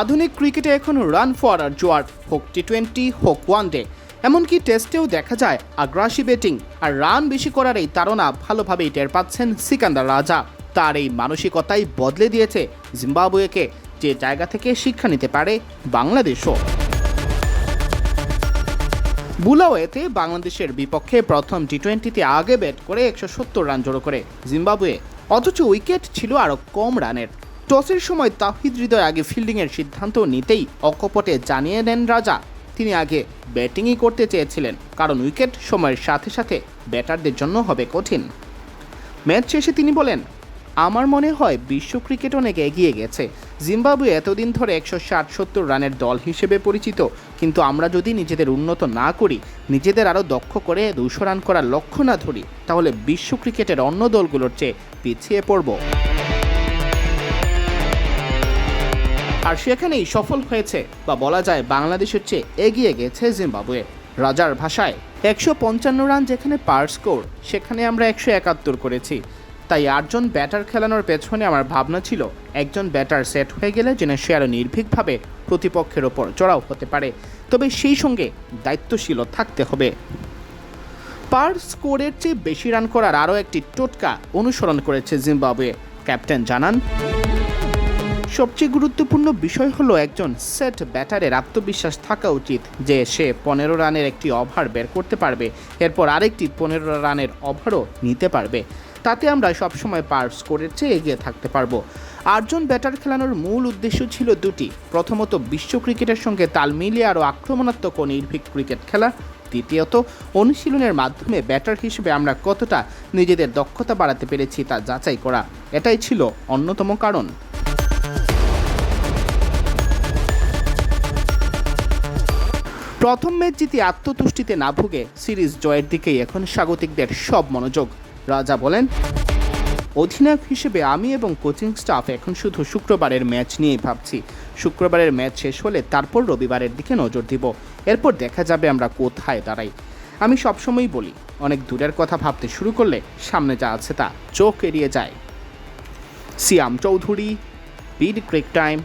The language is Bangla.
আধুনিক ক্রিকেটে এখন রান ফোয়ারার জোয়ার, হোক টি-20 হোক ওয়ানডে, এমনকি টেস্টেও দেখা যায় আগ্রাসী ব্যাটিং আর রান বেশি করার এই তাড়না ভালোভাবেই টের পাচ্ছেন সিকান্দার রাজা। তার এই মানসিকতাই বদলে দিয়েছে জিম্বাবুয়েকে, যে জায়গা থেকে শিক্ষা নিতে পারে বাংলাদেশও। বুলাওয়েতে বাংলাদেশের বিপক্ষে প্রথম টি-20তে আগে ব্যাট করে 170 রান জড়ো করে জিম্বাবুয়ে, অথচ উইকেট ছিল আরও কম রানের। টসের সময় তাওহিদ হৃদয় আগে ফিল্ডিংয়ের সিদ্ধান্ত নিতেই অকপটে জানিয়ে দেন রাজা তিনি আগে ব্যাটিংই করতে চেয়েছিলেন, কারণ উইকেট সময়ের সাথে সাথে ব্যাটারদের জন্য হবে কঠিন। ম্যাচ শেষে তিনি বলেন, আমার মনে হয় বিশ্ব ক্রিকেট অনেক এগিয়ে গেছে। জিম্বাবুয়ে এতদিন ধরে 160-70 রানের দল হিসেবে পরিচিত, কিন্তু আমরা যদি নিজেদের উন্নত না করি, নিজেদের আরও দক্ষ করে 200 রান করার লক্ষ্য না ধরি, তাহলে বিশ্ব ক্রিকেটের অন্য দলগুলোর চেয়ে পিছিয়ে পড়ব। আর সেখানেই সফল হয়েছে, বা বলা যায় বাংলাদেশের চেয়ে এগিয়ে গেছে জিম্বাবুয়ে। রাজার ভাষায় 155 রান যেখানে পার স্কোর, সেখানে আমরা 171 করেছি। তাই 8 জন ব্যাটার খেলানোর পেছনে আমার ভাবনা ছিল, একজন ব্যাটার সেট হয়ে গেলে যেন সে আরও নির্ভীকভাবে প্রতিপক্ষের ওপর চড়াও হতে পারে, তবে সেই সঙ্গে দায়িত্বশীলও থাকতে হবে। পার স্কোরের চেয়ে বেশি রান করার আরও একটি টোটকা অনুসরণ করেছে জিম্বাবুয়ে। ক্যাপ্টেন জানান, সবচেয়ে গুরুত্বপূর্ণ বিষয় হলো একজন সেট ব্যাটারের আত্মবিশ্বাস থাকা উচিত যে সে 15 রানের একটি ওভার বের করতে পারবে, এরপর আরেকটি 15 রানের ওভারও নিতে পারবে। তাতে আমরা সবসময় পার স্কোরের চেয়ে এগিয়ে থাকতে পারবো। 8 জন ব্যাটার খেলানোর মূল উদ্দেশ্য ছিল দুটি, প্রথমত বিশ্ব ক্রিকেটের সঙ্গে তাল মিলিয়ে আরও আক্রমণাত্মক ও নির্ভীক ক্রিকেট খেলা, দ্বিতীয়ত অনুশীলনের মাধ্যমে ব্যাটার হিসেবে আমরা কতটা নিজেদের দক্ষতা বাড়াতে পেরেছি তা যাচাই করা। এটাই ছিল অন্যতম কারণ। প্রথম ম্যাচ জিতে আত্মতুষ্টিতে না ভুগে সিরিজ জয়ের দিকেই এখন স্বাগতিকদের সব মনোযোগ। রাজা বলেন, অধিনায়ক হিসেবে আমি এবং কোচিং স্টাফ এখন শুধু শুক্রবারের ম্যাচ নিয়েই ভাবছি। শুক্রবারের ম্যাচ শেষ হলে তারপর রবিবারের দিকে নজর দিব, এরপর দেখা যাবে আমরা কোথায় দাঁড়াই। আমি সবসময়ই বলি, অনেক দূরের কথা ভাবতে শুরু করলে সামনে যা আছে তা চোখ এড়িয়ে যায়। সিয়াম চৌধুরী, বিডি ক্রিক টাইম।